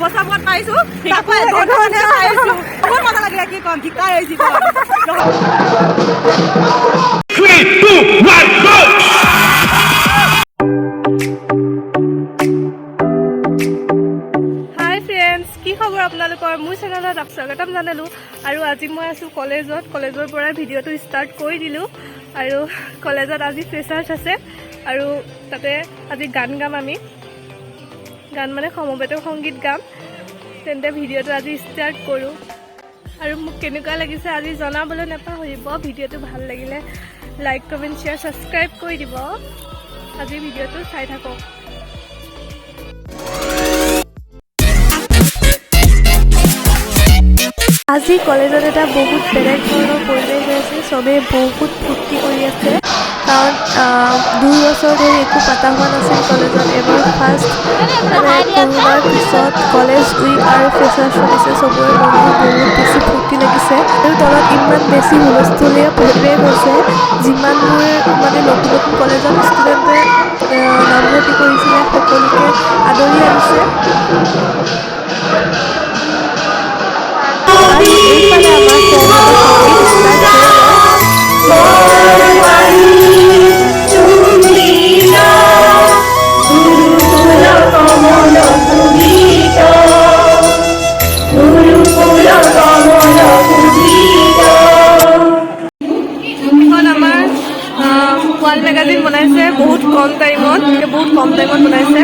বচাবত পাইছো বহুত মজা লাগিলে কি কম শিকাই আহিছি হাই ফ্ৰেণ্ডছ, কি খবৰ আপোনালোকৰ? মোৰ চেনেলত স্বাগতম জনালোঁ। আৰু আজি মই আছোঁ কলেজৰ পৰা ভিডিঅ'টো ষ্টাৰ্ট কৰি দিলোঁ। আৰু কলেজত আজি ফ্ৰেছাৰ্ছ আছে আৰু তাতে আজি গান গাম। আমি গান মানে সমবেত সংগীত গাম। তেন্তে ভিডিঅ'টো আজি ষ্টাৰ্ট কৰোঁ। আৰু মোক কেনেকুৱা লাগিছে আজি জনাবলৈ নাপাহৰিব। ভিডিঅ'টো ভাল লাগিলে লাইক, কমেণ্ট, শ্বেয়াৰ, ছাবস্ক্ৰাইব কৰি দিব। আজি ভিডিঅ'টো চাই থাকক। আজি কলেজত এটা বহুত বেলেগ ধৰণৰ পৰিৱেশ হৈ আছে। চবেই বহুত ফূৰ্তি কৰি আছে, কাৰণ 2 বছৰ ধৰি একো পতা হোৱা নাছিল কলেজত। এবাৰ ফাৰ্ষ্ট মানে কৰোণাৰ পিছত কলেজ উইক আৰু ফ্ৰেছাৰ্ছ চলিছে। চবৰে মনবোৰ বহুত বেছি ফূৰ্তি লাগিছে আৰু তলত ইমান বেছি হুলস্থুলীয়া পৰিৱেশ হৈছে। যিমানবোৰ মানে নতুন কলেজত ষ্টুডেণ্টে নামভৰ্তি কৰিছিলে সকলোকে আদৰি আনিছে। আৰু এইফালে আমাৰ সমবেত সংগীত ষ্টাৰ্ট হৈ গ'ল। এখন আমাৰ ৱাল মেগাজিন বনাইছে বহুত কম টাইমত বনাইছে।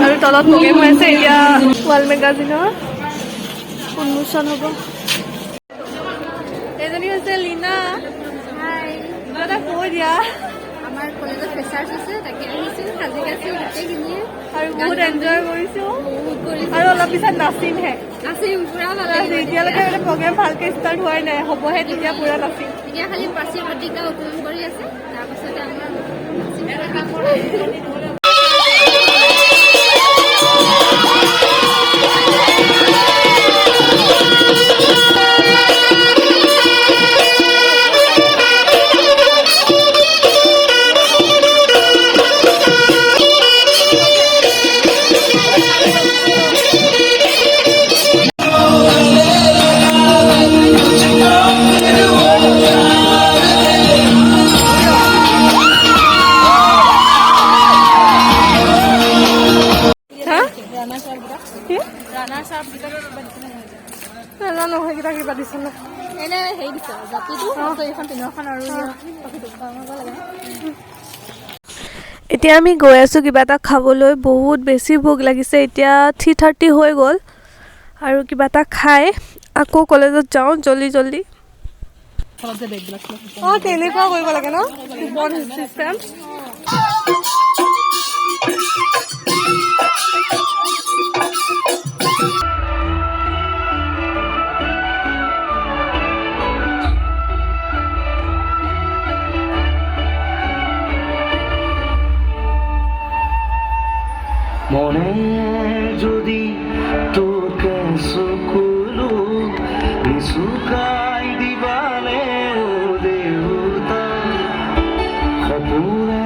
আৰু তলত প্ৰগ্ৰেম হৈ আছে। এতিয়া ৱাল মেগাজিনৰ উন্মোচন হ'ব। এজনী হৈছে লীনা। কিবা এটা কৈ দিয়া। আমাৰ কলেজত ফ্ৰেছাৰ্ছ আছে, তাকে আহিছোঁ, সাজি কাছি গোটেইখিনিয়ে আৰু বহুত এনজয় কৰিছোঁ। বহুত কৰিছোঁ আৰু অলপ পিছত নাচিমহে। নাচিম, পূৰা ভাল লাগিব। এতিয়ালৈকে মানে প্ৰগ্ৰেম ভালকে ষ্টাৰ্ট হোৱাই নাই, হ'বহে তেতিয়া পূৰা নাচিম। এতিয়া খালি প্ৰাচীৰ প্ৰতিজ্ঞা উত্তোলন কৰি আছে, তাৰপাছতে আমাৰ নাজানো সেইকেইটা কিবা দিছে ন। এনে হেৰি দিছে, জাতিটো এইখন তিনিখন আৰু এতিয়া আমি গৈ আছোঁ কিবা এটা খাবলৈ। বহুত বেছি ভোক লাগিছে। এতিয়া 3:30 হৈ গ'ল আৰু কিবা এটা খাই আকৌ কলেজত যাওঁ জল্দি। তেনেকুৱা কৰিব লাগে ন, কুপন চিষ্টেম। মনে যদি তোকে চকুলো নিচুকাই দিবানে দেউতা সপোনে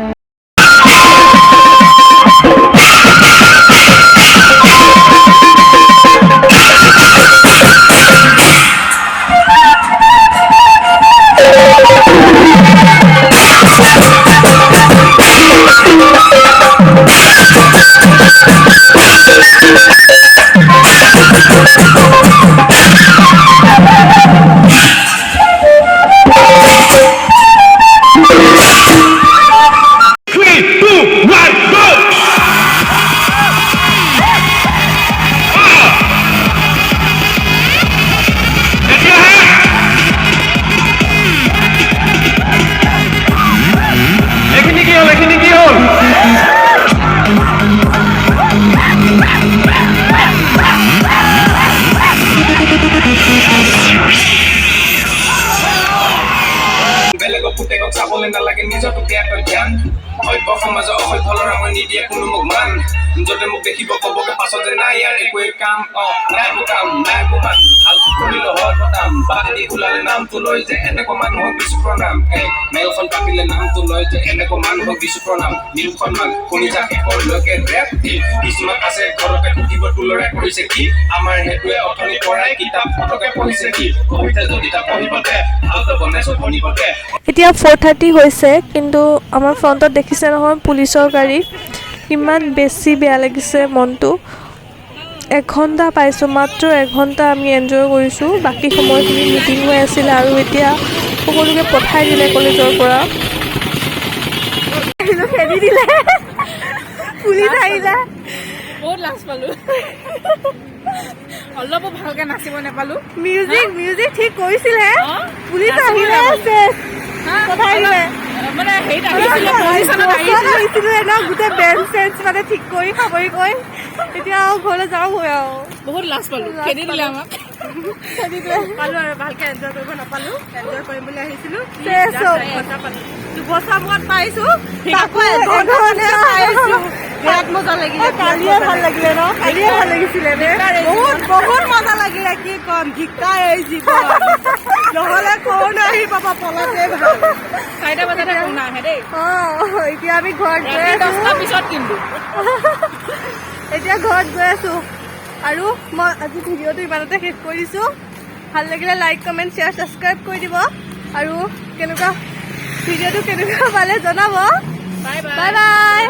সমাজৰ অসভ্য ল'ৰা মই নিদিয়ে কোনো মোক মান য'তে মোক দেখিব ক'বগে পাছত যে নাই ইয়াৰ একোৱে কাম নাই মোৰ কাম নাই মোৰ মান ভাল কৰিলো হয় পতাম বাটেদি ওলালে নামটো লৈ যে এনেকুৱা মানুহক দিছো প্ৰণাম মেলখন পাতিলে নামটো লৈ যে এনেকুৱা মানুহক দিছো প্ৰণাম দিম সন্মান শুনি যা শেষৰলৈকে ৰেপ কিছুমান আছে ঘৰতে সুধিব তোলৰে কৰিছে কি আমাৰ সেইটোৱে অথনি পঢ়াই কিতাপ ফটকে পঢ়িছে কি কবিতা যদি তাক পঢ়িবতে ভালকৈ বনাইছো পঢ়িবতে এতিয়া 4:30 হৈছে কিন্তু আমাৰ ফ্ৰণ্টত দেখিছে নহয় পুলিচৰ গাড়ী কিমান বেছি বেয়া লাগিছে মনটো 1 ঘণ্টা পাইছোঁ মাত্ৰ 1 ঘণ্টা আমি এনজয় কৰিছোঁ বাকী সময়খিনি মিটিং হৈ আছিলে আৰু এতিয়া সকলোকে পঠাই দিলে কলেজৰ পৰা খেদি দিলে পুলিচ আহিলে বহুত লাজ পালোঁ অলপো ভালকৈ নাচিব নাপালোঁ মিউজিক ঠিক কৰিছিলে পুলিচ আহিলে পঠাই দিলে মানে হেৰিত আহিছিলোঁ গোটেই বেঞ্চ চেঞ্চ মানে ঠিক কৰি সামৰি কৈ এতিয়া আৰু ঘৰলৈ যাওঁগৈ আৰু বহুত লাজ পালোঁ খেদি দিলে আমাক পালোঁ আৰু ভালকৈ এনজয় কৰিব নাপালোঁ এনজয় কৰিম বুলি আহিছিলোঁ 2 বছৰ মূৰত পাইছোঁ বিৰাট মজা লাগিলে কালিয়ে ভাল লাগিলে ন কালিয়ে ভাল লাগিছিলে বহুত মজা লাগিলে কি কম ধিক্কাৰ এই জীৱন নহ'লে কোন আহি পাবা পলতে ভাল 4টা বজাতে ফোন আহে দেই এতিয়া আমি ঘৰত গৈ 10টাৰ পিছত কিন্তু এতিয়া ঘৰত গৈ আছোঁ আৰু মই আজি ভিডিঅ'টো ইমানতে শেষ কৰিছোঁ ভাল লাগিলে লাইক কমেণ্ট শ্বেয়াৰ ছাবস্ক্ৰাইব কৰি দিব আৰু ভিডিঅ'টো কেনেকুৱা পালে জনাব বাই বাই বাই